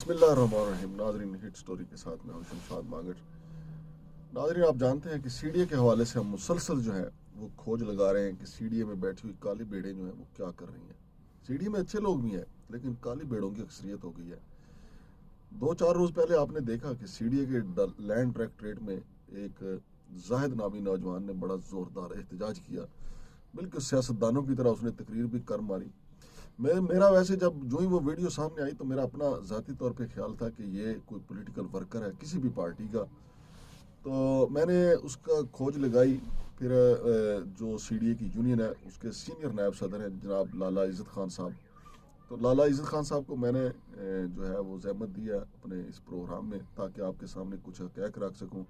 بسم اللہ الرحمن الرحیم. ناظرین, ہٹ سٹوری کے ساتھ میں ہوں شمشاد مانگڑ. ناظرین, آپ جانتے ہیں کہ سی ڈی اے کے حوالے سے ہم مسلسل جو ہے وہ کھوج لگا رہے ہیں کہ سی ڈی اے میں بیٹھی ہوئی کالی بیڑیں جو ہیں وہ کیا کر رہی ہیں. سی ڈی اے میں اچھے لوگ بھی ہیں لیکن کالی بیڑوں کی اکثریت ہو گئی ہے. 2-4 روز پہلے آپ نے دیکھا کہ سی ڈی اے کے لینڈ ٹریک ٹریڈ میں ایک زاہد نامی نوجوان نے بڑا زوردار احتجاج کیا. بالکل سیاستدانوں کی طرح اس نے تقریر بھی کر ماری. میرا ویسے جب جو ہی وہ ویڈیو سامنے آئی تو میرا اپنا ذاتی طور پہ خیال تھا کہ یہ کوئی پولیٹیکل ورکر ہے کسی بھی پارٹی کا. تو میں نے اس کا کھوج لگائی. پھر جو سی ڈی اے کی یونین ہے اس کے سینئر نائب صدر ہیں جناب لالا عزت خان صاحب. تو لالا عزت خان صاحب کو میں نے جو ہے وہ زحمت دیا اپنے اس پروگرام میں تاکہ آپ کے سامنے کچھ حقائق رکھ سکوں.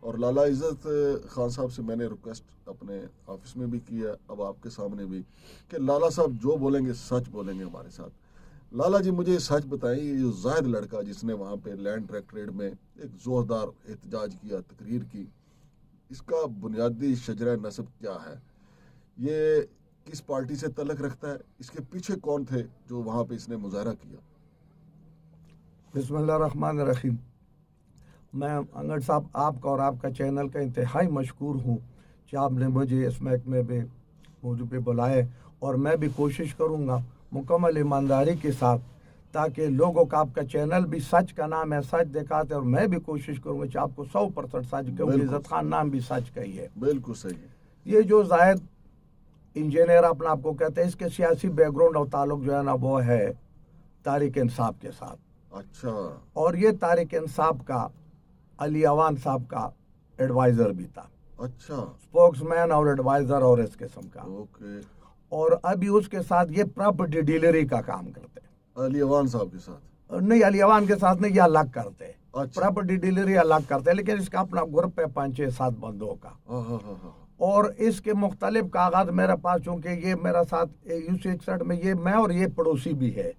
اور لالا عزت خان صاحب سے میں نے ریکویسٹ اپنے آفس میں بھی کیا, اب آپ کے سامنے بھی, کہ لالا صاحب جو بولیں گے سچ بولیں گے ہمارے ساتھ. لالا جی مجھے سچ بتائیں, یہ جو زاہد لڑکا جس نے وہاں پہ لینڈ ٹریک ٹریڈ میں ایک زوردار احتجاج کیا, تقریر کی, اس کا بنیادی شجرہ نسب کیا ہے؟ یہ کس پارٹی سے تعلق رکھتا ہے؟ اس کے پیچھے کون تھے جو وہاں پہ اس نے مظاہرہ کیا؟ بسم اللہ الرحمن الرحیم. میں انگڑ صاحب آپ کا اور آپ کا چینل کا انتہائی مشکور ہوں کہ آپ نے مجھے اس محکمے پہ موضوع پہ بلائے, اور میں بھی کوشش کروں گا مکمل ایمانداری کے ساتھ تاکہ لوگوں کا, آپ کا چینل بھی سچ کا نام ہے, سچ دکھاتے, اور میں بھی کوشش کروں گا کہ آپ کو 100% سچ, کیونکہ عزت خان نام بھی سچ کا ہی ہے. بالکل صحیح. یہ جو زاہد انجینئر اپنا آپ کو کہتے ہیں, اس کے سیاسی بیک گراؤنڈ اور تعلق جو ہے نا وہ ہے تحریک انصاف کے ساتھ. اچھا. اور یہ تحریک انصاف کا علی اوان صاحب کا ایڈوائزر بھی تھا. اچھا. اسپوکس مین اور ایڈوائزر اور اس قسم کا. اوکے. اور ابھی اس کے ساتھ یہ پراپرٹی ڈیلری کا کام کرتے. علی اوان صاحب کے ساتھ نہیں, علی اوان کے ساتھ نہیں, یہ الگ کرتے. اچھا. پراپرٹی ڈیلری الگ کرتے, لیکن اس کا اپنا گروپ ہے 5-6-7 بندوں کا. اور اس کے مختلف کاغذ میرے پاس, چونکہ یہ میرا ساتھ U61 میں یہ میں اور یہ پڑوسی بھی ہے,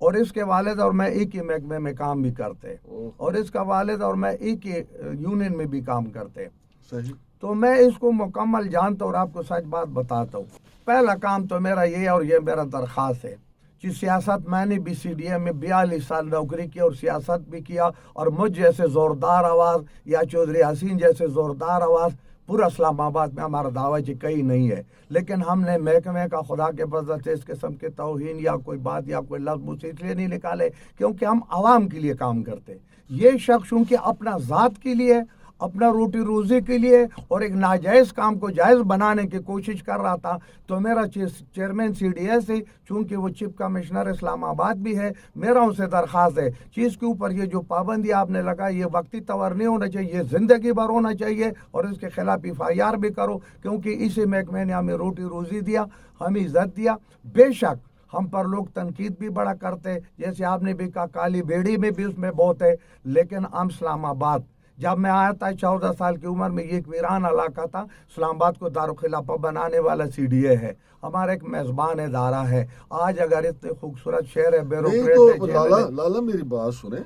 اور اس کے والد اور میں ایک ہی محکمے میں کام بھی کرتے, اور اس کا والد اور میں ایک ہی یونین میں بھی کام کرتے. صحیح. تو میں اس کو مکمل جانتا ہوں اور آپ کو سچ بات بتاتا ہوں. پہلا کام تو میرا یہ, اور یہ میرا درخواست ہے کہ سیاست, میں نے بھی سی ڈی اے میں 42 سال نوکری کی اور سیاست بھی کیا, اور مجھ جیسے زوردار آواز یا چودھری حسین جیسے زوردار آواز پورا اسلام آباد میں ہمارا دعویٰ کہیں نہیں ہے. لیکن ہم نے محکمے کا خدا کے فضل سے اس قسم کے توہین یا کوئی بات یا کوئی لفظ مجھ سے اس لیے نہیں نکالے کیونکہ ہم عوام کے لیے کام کرتے. یہ شخص چونکہ اپنا ذات کے لیے, اپنا روٹی روزی کے لیے اور ایک ناجائز کام کو جائز بنانے کی کوشش کر رہا تھا, تو میرا چیئرمین سی ڈی ایس سے, چونکہ وہ چیف کمشنر اسلام آباد بھی ہے, میرا ان سے درخواست ہے چیز کے اوپر یہ جو پابندی آپ نے لگا یہ وقتی طور نہیں ہونا چاہیے, یہ زندگی بھر ہونا چاہیے, اور اس کے خلاف FIR بھی کرو, کیونکہ اسی محکمے نے ہمیں روٹی روزی دیا, ہمیں عزت دیا. بے شک ہم پر لوگ تنقید بھی بڑا کرتے, جیسے آپ نے بھی کہا کالی بیڑی میں بھی اس میں بہت ہے, لیکن ہم اسلام آباد جب میں آیا تھا 14 سال کی عمر میں, یہ ایک ویران علاقہ تھا, اسلام آباد کو دارالخلافہ بنانے والا سی ڈی اے ہے, ہمارا ایک میزبان ادارہ ہے. آج اگر اتنے خوبصورت شہر ہے, بیوروکریٹ ہے. لالا میری بات سنیں,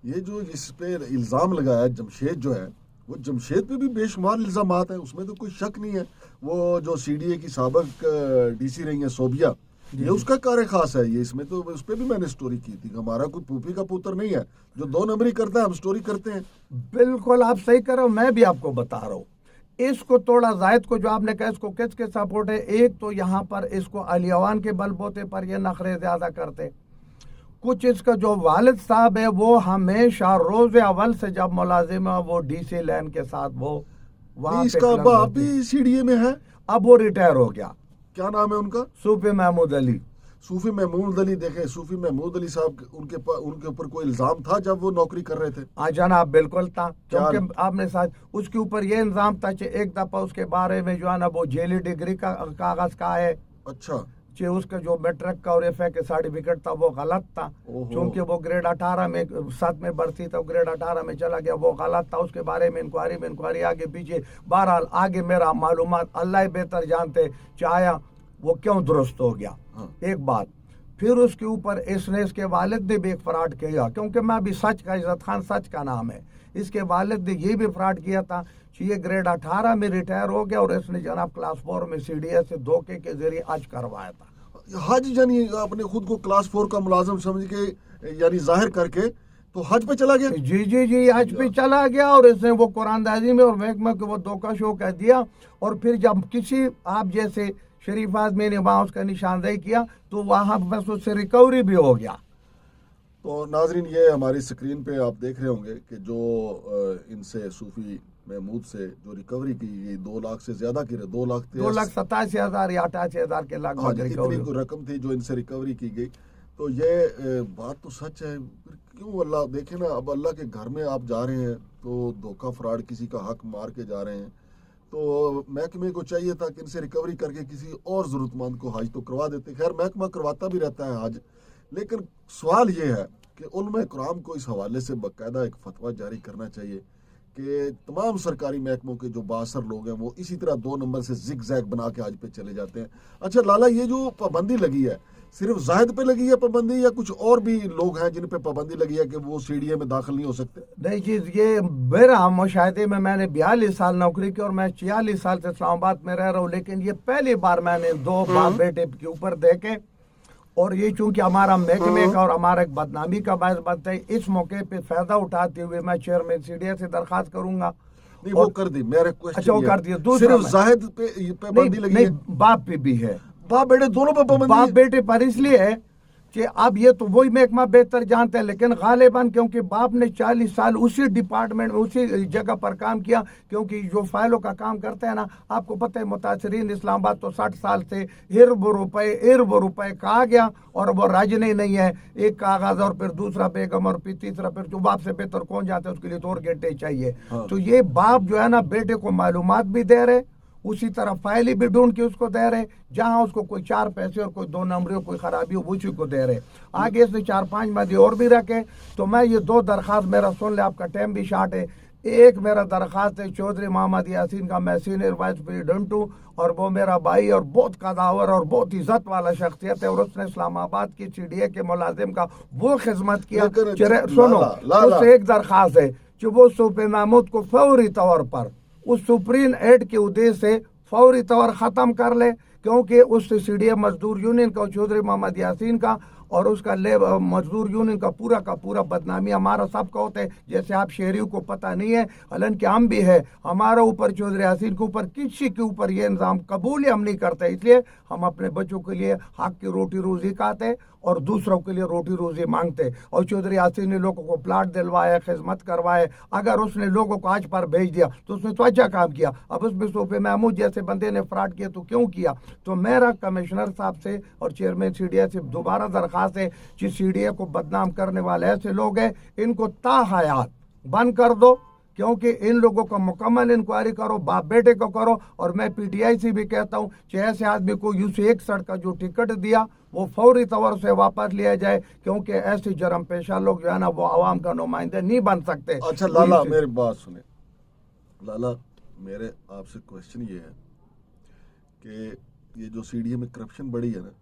یہ جو اس پہ الزام لگایا جمشید جو ہے, وہ جمشید پہ بھی بے شمار الزامات ہیں, اس میں تو کوئی شک نہیں ہے. وہ جو سی ڈی اے کی سابق ڈی سی رہی ہیں صوبیہ, یہ اس کا کار خاص ہے. یہ اس میں تو اس پہ بھی میں نے سٹوری کی تھی کہ ہمارا کوئی پھوپھی کا پوتر نہیں ہے جو 2 نمبری کرتا ہے, ہم سٹوری کرتے ہیں. بالکل آپ صحیح کر رہے ہو, میں بھی آپ کو بتا رہا ہوں. اس کو توڑا زائد کو جو آپ نے کہا, اس کو کس کے سپورٹ ہے؟ ایک تو یہاں پر اس کو علی اوان کے بل بوتے پر یہ نخرے زیادہ کرتے. کچھ اس کا جو والد صاحب ہے وہ ہمیشہ روز اول سے جب ملازم ہے وہ ڈی سی لین کے ساتھ وہ وہاں اس کا باپ بھی سی ڈی اے میں ہے. اب وہ ریٹائر ہو گیا. کیا نام ہے ان کا؟ صوفی محمود علی. صوفی محمود علی. دیکھیں صوفی محمود علی صاحب, ان کے اوپر کوئی الزام تھا جب وہ نوکری کر رہے تھے؟ ہاں جناب بالکل تھا, کیونکہ آپ نے ساتھ اس کے اوپر یہ الزام تھا کہ ایک دفعہ اس کے بارے میں جو ہے نا وہ جیلی ڈگری کا کاغذ کا ہے. اچھا. کہ اس کا جو میٹرک کا اور ایف اے کے سرٹیفکیٹ تھا وہ غلط تھا, چونکہ وہ گریڈ 18 میں 7 میں برسی تھا, گریڈ 18 میں چلا گیا, وہ غلط تھا. اس کے بارے میں انکوائری آگے پیچھے, بہرحال آگے میرا معلومات اللہ بہتر جانتے چاہیا وہ کیوں درست ہو گیا. ایک بات پھر اس کے اوپر اس کے والد نے بھی ایک فراڈ کیا, کیونکہ میں بھی سچ کا, عزت خان سچ کا نام ہے. اس کے والد نے یہ بھی فراڈ کیا تھا کہ یہ گریڈ 18 میں ریٹائر ہو گیا اور اس نے جناب کلاس 4 میں سی ڈی ایس سے دھوکے کے ذریعے حج کروایا تھا. حج یعنی اپنے خود کو کلاس 4 کا ملازم سمجھ کے यानी जाहिर करके तो हज पे चला गया। जी जी जी, हज पे चला गया और इसने वो कुरानदाजी में और महकमा को वो धोखा शो कह दिया। और फिर जब किसी आप जैसे शरीफ आदमी ने वहाँ उसका निशानदेही किया तो वहाँ बस उससे रिकवरी भी हो गया। तो नाजरीन, ये हमारी स्क्रीन पे आप देख रहे होंगे कि जो इनसे सूफी महमूद से जो रिकवरी की गई 2 लाख से ज्यादा की 2,87,000 या 88,000 के लगभग रिकवरी, इतनी रकम थी जो इनसे रिकवरी की गई। तो ये बात तो सच है। क्यों अल्लाह देखे ना, अब अल्लाह के घर में आप जा रहे हैं तो धोखा फ्रॉड किसी का हक मार के जा रहे हैं, तो महकमे को चाहिए था कि इनसे रिकवरी करके किसी और जरूरतमंद को हज तो करवा देते। खैर महकमा करवाता भी रहता है हज, लेकिन सवाल ये है कि उलमा कराम को इस हवाले से बाकायदा एक फतवा जारी करना चाहिए कि तमाम सरकारी महकमों के जो बासर लोग हैं वो इसी तरह 2 नंबर से जिग जैग बना के हज पे चले जाते हैं। अच्छा लाला, ये जो पाबंदी लगी है सिर्फ जाहिद पे लगी है पाबंदी, या कुछ और भी लोग हैं जिन पे पाबंदी लगी है कि वो सीडीए में दाखिल नहीं हो सकते? नहीं जी, ये मेरा मुशाहिदे में मैंने 42 साल नौकरी की और मैं 46 साल से इस्लामाबाद में रह रहा हूँ, लेकिन ये पहली बार मैंने 2 बाप बेटे के ऊपर देखे। और ये चूंकि हमारा महकमे का और हमारा एक बदनामी का बायस बनता है, इस मौके पे फायदा उठाते हुए मैं चेयरमैन सीडीए से दरखास्त करूंगा। नहीं वो कर दी, मेरा क्वेश्चन अच्छा वो कर दिया। सिर्फ जाहिद पे पाबंदी लगी है? बाप पे भी है, बाप बेटे दोनों पे पाबंदी बाप है? बेटे पर इसलिए है कि अब ये तो वही महकमा बेहतर जानते हैं, लेकिन गालिबन क्योंकि बाप ने 40 साल उसी डिपार्टमेंट में उसी जगह पर काम किया, क्योंकि जो फाइलों का काम करते हैं ना, आपको पता है मुतासरीन इस्लामाबाद तो 60 साल से इरब रुपए कहा गया और वो राजनी नहीं है। एक कागज और फिर दूसरा बेगम और फिर तीसरा, फिर जो बाप से बेहतर कौन जाता है उसके लिए तो और घंटे चाहिए। तो ये बाप जो है ना बेटे को मालूमात भी दे रहे, उसी तरह फाइल भी ढूंढ के उसको दे रहे, जहां उसको कोई 4 पैसे और कोई 2 नंबरी कोई खराबी हो उसी को दे रहे। आगे से 4-5 मदे और भी रखे। तो मैं ये 2 दरखास्त मेरा सुन ले, आपका टाइम भी शार्ट है। एक मेरा दरखास्त है चौधरी मोहम्मद यासीन का, मैं सीनियर वाइस प्रेसिडेंट हूँ और वो मेरा भाई और बहुत कदावर और बहुत इज्जत वाला शख्सियत है और उसने इस्लामाबाद की सीडीए के मुलाजिम का वो खिदमत किया। सुनो, उससे एक दरखास्त है कि वो सूफी महमूद को फौरी तौर पर उस सुप्रीम एड के उद्देश्य से फौरी तौर ख़त्म कर ले, क्योंकि उस सीडीए मजदूर यूनियन का चौधरी मोहम्मद यासीन का और उसका मजदूर यूनियन का पूरा बदनामी हमारा सबका होता है। जैसे आप शहरियों को पता नहीं है, हालांकि हम भी है, हमारा ऊपर चौधरी यासीन के ऊपर किसी के ऊपर ये इंतजाम कबूल हम नहीं करते। इसलिए हम अपने बच्चों के लिए हक की रोटी रोजी खाते और दूसरों के लिए रोटी रोजी मांगते। और चौधरी यासीन ने लोगों को प्लाट दिलवाए, खिदमत करवाए। अगर उसने लोगों को आज पर भेज दिया तो उसने तो अच्छा काम किया। अब उसमें सूफी महमूद जैसे बंदे ने फ्रॉड किया तो क्यों किया? तो मेरा कमिश्नर साहब से और चेयरमैन सीडीए से दोबारा दरखास्त है कि सीडीए को बदनाम करने वाले ऐसे लोग हैं, इनको ताहयात बंद कर दो, क्योंकि इन लोगों का मुकम्मल इंक्वायरी करो, बाप बेटे को करो। और मैं पीटीआई से भी कहता हूँ कि ऐसे आदमी को UC61 का जो टिकट दिया वो फौरी तौर से वापस लिया जाए, क्योंकि ऐसे जरम पेशा लोग जो है ना वो आवाम का नुमाइंदे नहीं बन सकते। अच्छा लाला, मेरी बात सुने लाला, मेरे आपसे क्वेश्चन ये है कि ये जो सीडीए में करप्शन बढ़ी है ना,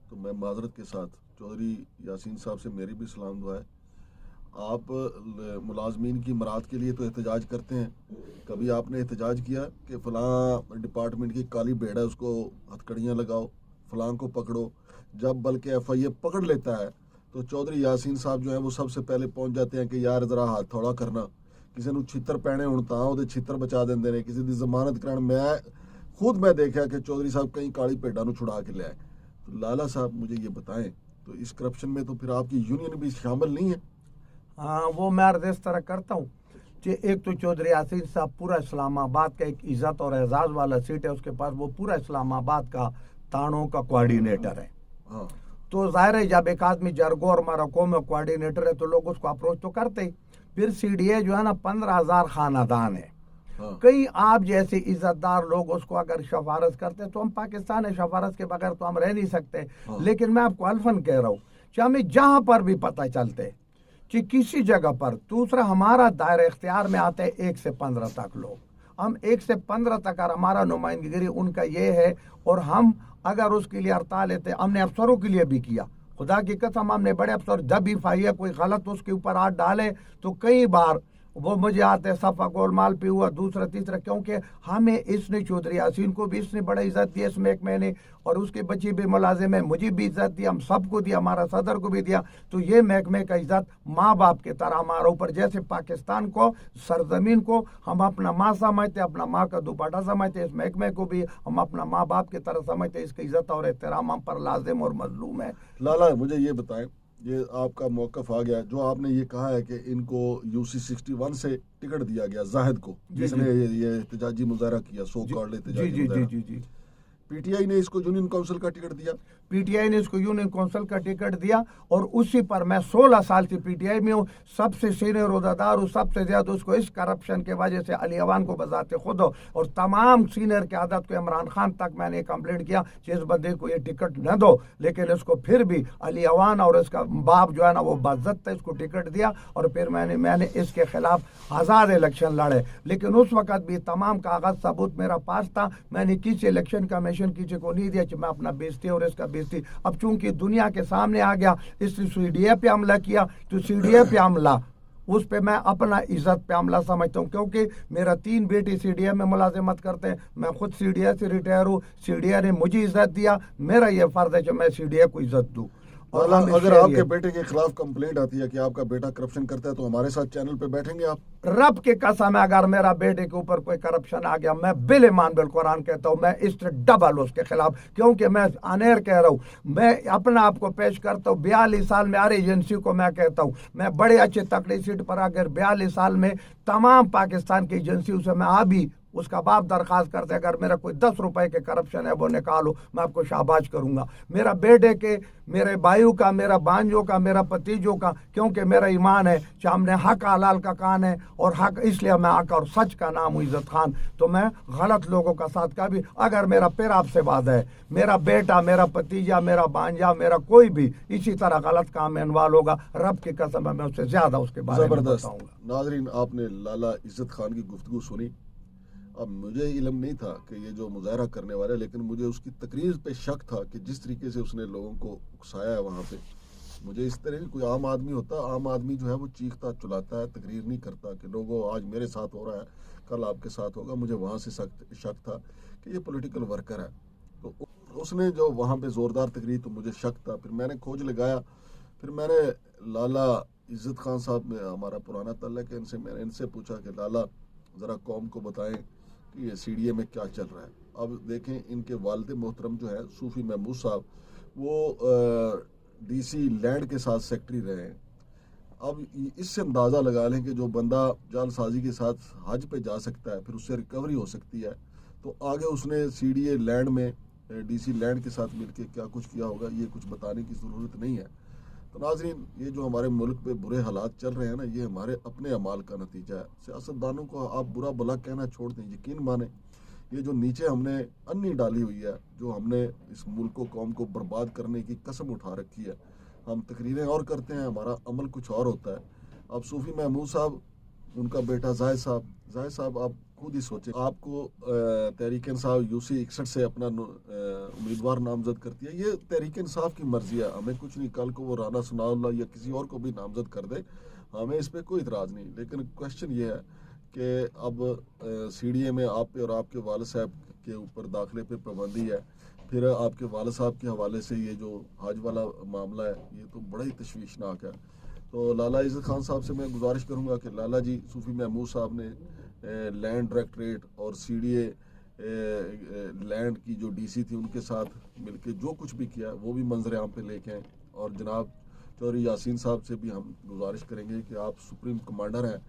तो मैं माजरत के साथ चौधरी यासीन साहब से मेरी भी सलाम दुआ है। आप मुलाजमीन की मराद के लिए तो एहतजाज करते हैं, कभी आपने एहतजाज किया कि फ़लाँ डिपार्टमेंट की काली भेड़ है उसको हथकड़ियाँ लगाओ, फ़लाँ को पकड़ो? जब बल्कि FIA पकड़ लेता है तो चौधरी यासीन साहब जो है वो सबसे पहले पहुंच जाते हैं कि यार ज़रा हाथ थोड़ा करना, किसी ने छितर पैने उड़ता वो छितर बचा देंगे ने, किसी की जमानत कराने। मैं देखा कि चौधरी साहब कहीं काली भेड़ा छुड़ा के ले आए। तो लाला साहब मुझे ये बताएं, तो इस करप्शन में तो फिर आपकी यूनियन भी शामिल नहीं है? हाँ, वो मैं अर्ज इस तरह करता हूँ कि एक तो चौधरी यासीन साहब पूरा इस्लामाबाद का एक इज्जत और एजाज वाला सीट है उसके पास, वो पूरा इस्लामाबाद का तानों का कोऑर्डिनेटर है। हाँ। तो जाहिर है जब एक आदमी जरगो और मरको में कोऑर्डिनेटर है तो लोग उसको अप्रोच तो करते ही। फिर सीडीए जो है ना 15,000 खानादान है। हाँ। कई आप जैसे इज्जतदार लोग उसको अगर सिफारिश करते तो हम पाकिस्तान है, सिफारिश के बगैर तो हम रह नहीं सकते। हाँ। लेकिन मैं आपको अल्फन कह रहा हूँ कि हमें जहाँ पर भी पता चलते कि किसी जगह पर, दूसरा हमारा दायरा इख्तियार में आते हैं 1 से 15 तक लोग, हम 1 से 15 तक हमारा नुमाइंदगी उनका ये है। और हम अगर उसके लिए हड़ताल लेते, हमने अफसरों के लिए भी किया, खुदा की कसम हमने बड़े अफसर जब भी FIA कोई गलत उसके ऊपर हाथ डाले तो कई बार वो मुझे आते सफ़ा गोलमाल पे हुआ, दूसरा तीसरा, क्योंकि हमें इसने चौधरी यासीन को भी इसने बड़ा इज्जत दी इस महकमे ने, और उसके बच्चे भी मुलाजिम है, मुझे भी इज्जत दी, हम सबको दिया, हमारा सदर को भी दिया। तो ये महकमे का इज्जत माँ बाप की तरह हमारे ऊपर, जैसे पाकिस्तान को सरजमीन को हम अपना माँ समझते, अपना माँ का दुपट्टा समझते, इस महकमे को भी हम अपना माँ बाप की तरह समझते। इसकी इज्जत और एहतराम हम पर लाजिम और मजलूम है। लाला मुझे ये बताएं, ये आपका मौक़िफ़ आ गया जो आपने ये कहा है कि इनको UC 61 से टिकट दिया गया जाहिद को, जिसने ये एहतजाजी मुजाहरा किया, सो कॉल्ड एहतजाजी मुजाहरा। जी। PTI ने इसको यूनियन काउंसिल का टिकट दिया। PTI ने इसको यूनियन काउंसिल का टिकट दिया, और उसी पर मैं 16 साल से PTI में हूँ, सबसे सीनियर रोदादार हूँ, सबसे ज्यादा उसको इस करप्शन के वजह से अली अवान को बजाते खुद हो, और तमाम सीनियर की आदत को इमरान खान तक मैंने कंप्लेंट किया कि इस बंदे को ये टिकट न दो, लेकिन इसको फिर भी अली अवान और इसका बाप जो है ना वो बाज़्ज़त इसको टिकट दिया, और फिर मैंने इसके खिलाफ आज़ाद इलेक्शन लड़े। लेकिन उस वक्त भी तमाम कागज सबूत मेरा पास था, मैंने किसी इलेक्शन कमीशन किसी को नहीं दिया कि मैं अपना बेइज्जती और इसका बेइज्जती। अब चूंकि दुनिया के सामने आ गया, इसने CDA पे हमला किया, तो CDA पे हमला उस पे मैं अपना इज्जत पे हमला समझता हूँ, क्योंकि मेरा 3 बेटे CDA में मुलाजिमत करते हैं, मैं खुद CDA से रिटायर हूँ, CDA ने मुझे इज्जत दिया, मेरा ये फर्ज है कि मैं CDA को इज्जत दूँ। और अगर आपके बेटे के खिलाफ कंप्लेंट आती है कि आपका बेटा करप्शन करता है, तो हमारे साथ चैनल पे बैठेंगे आप? रब के कसम है, अगर मेरा बेटे के ऊपर कोई करप्शन आ गया, मैं बिल ईमान बिल कुरान कहता हूँ, मैं इससे डबल उसके खिलाफ, क्योंकि मैं अनेर कह रहा हूँ, मैं अपना आपको पेश करता हूँ। 42 साल में हर एजेंसी को मैं कहता हूँ, मैं बड़े अच्छे तकड़ी सीट पर अगर 42 साल में तमाम पाकिस्तान की एजेंसियों से मैं अभी उसका बाप दरखास्त करते, अगर मेरा कोई 10 रुपए के करप्शन है वो निकालो, मैं आपको शाबाश करूंगा। मेरा बेटे के, मेरे भाइयों का, मेरा बांजों का, मेरा भतीजों का, क्योंकि मेरा ईमान है कि हमने हक हलाल का कान है, और हक इसलिए मैं हक और सच का नाम हूँ इज्जत खान। तो मैं गलत लोगों का साथ कभी, अगर मेरा फिर आपसे वादा है, मेरा बेटा, मेरा भतीजा, मेरा बांजा, मेरा कोई भी इसी तरह गलत काम में इन्वॉल्व होगा, रब की कसम है मैं उससे ज्यादा उसके बारे में बताऊंगा। नाजरीन, आपने लाला इज्जत खान की गुफ्तगू सुनी। अब मुझे इल्म नहीं था कि ये जो मुजाहरा करने वाला है, लेकिन मुझे उसकी तकरीर पे शक था कि जिस तरीके से उसने लोगों को उकसाया है वहाँ पे, मुझे इस तरह की कोई आम आदमी होता, आम आदमी जो है वो चीखता चिल्लाता है, तकरीर नहीं करता कि लोगों आज मेरे साथ हो रहा है, कल आपके साथ होगा। मुझे वहाँ से शक था कि ये पॉलिटिकल वर्कर है। तो उसने जो वहाँ पे ज़ोरदार तकरीर, तो मुझे शक था। फिर मैंने खोज लगाया, फिर मैंने लाला इज्जत खान साहब में हमारा पुराना तल्लुक है, मैंने इनसे पूछा कि लाला ज़रा कौम को बताएं कि ये CDA में क्या चल रहा है। अब देखें, इनके वालिद मोहतरम जो है सूफी महमूद साहब, वो DC लैंड के साथ सेक्रेटरी रहे हैं। अब इससे अंदाज़ा लगा लें कि जो बंदा जालसाजी के साथ हज पे जा सकता है, फिर उससे रिकवरी हो सकती है, तो आगे उसने CDA लैंड में DC लैंड के साथ मिलके क्या कुछ किया होगा, ये कुछ बताने की ज़रूरत नहीं है। तो नाजरीन, ये जो हमारे मुल्क पे बुरे हालात चल रहे हैं ना, ये हमारे अपने अमाल का नतीजा है। सियासतदानों को आप बुरा भला कहना छोड़ दें, यकीन माने ये जो नीचे हमने अन्नी डाली हुई है, जो हमने इस मुल्क को, कौम को बर्बाद करने की कसम उठा रखी है, हम तकरीरें और करते हैं, हमारा अमल कुछ और होता है। अब सूफी महमूद साहब, उनका बेटा जाहिद साहब आप खुद ही सोचें, आपको तहरीक इंसाफ UC 61 से अपना उम्मीदवार नामजद करती है। ये तहरीक इंसाफ की मर्जी है, हमें कुछ नहीं, कल को वो राना सनाउल्लाह या किसी और को भी नामजद कर दे, हमें इस पर कोई इतराज़ नहीं। लेकिन क्वेश्चन ये है कि अब CDA में आप पे और आपके वालिद साहब के ऊपर दाखिले पे पाबंदी है, फिर आपके वालिद साहब के हवाले से ये जो हज वाला मामला है, ये तो बड़ा ही तशवीशनाक है। तो लाला इज्जत खान साहब से मैं गुजारिश करूंगा कि लाला जी, सूफी महमूद साहब ने लैंड डायरेक्टरेट और CDA लैंड की जो DC थी उनके साथ मिलके जो कुछ भी किया वो भी मंजर आम पे लेके आए। और जनाब चौधरी यासीन साहब से भी हम गुजारिश करेंगे कि आप सुप्रीम कमांडर हैं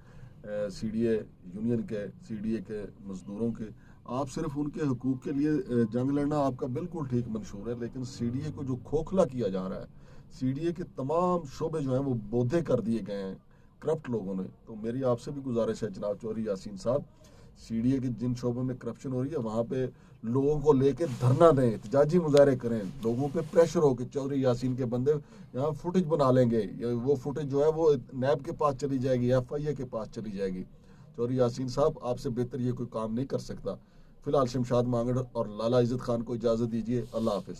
CDA यूनियन के, CDA के मजदूरों के, आप सिर्फ उनके हकूक़ के लिए जंग लड़ना आपका बिल्कुल ठीक मंशूर है, लेकिन CDA को जो खोखला किया जा रहा है, CDA के तमाम शोबे जो हैं वो बोधे कर दिए गए हैं करप्ट लोगों ने। तो मेरी आपसे भी गुजारिश है जनाब चौधरी यासीन साहब, CDA के जिन शोबों में करप्शन हो रही है वहाँ पे लोगों को लेके धरना दें, एहतजाजी मुजाहरे करें, लोगों पे प्रेशर हो कि चौधरी यासीन के बंदे यहाँ फुटेज बना लेंगे, वो फुटेज जो है वो नैब के पास चली जाएगी, FIA के पास चली जाएगी। चौधरी यासीन साहब, आपसे बेहतर ये कोई काम नहीं कर सकता। फिलहाल शमशाद मांगड़ और लाला इज्जत खान को इजाज़त दीजिए। अल्लाह हाफिज़।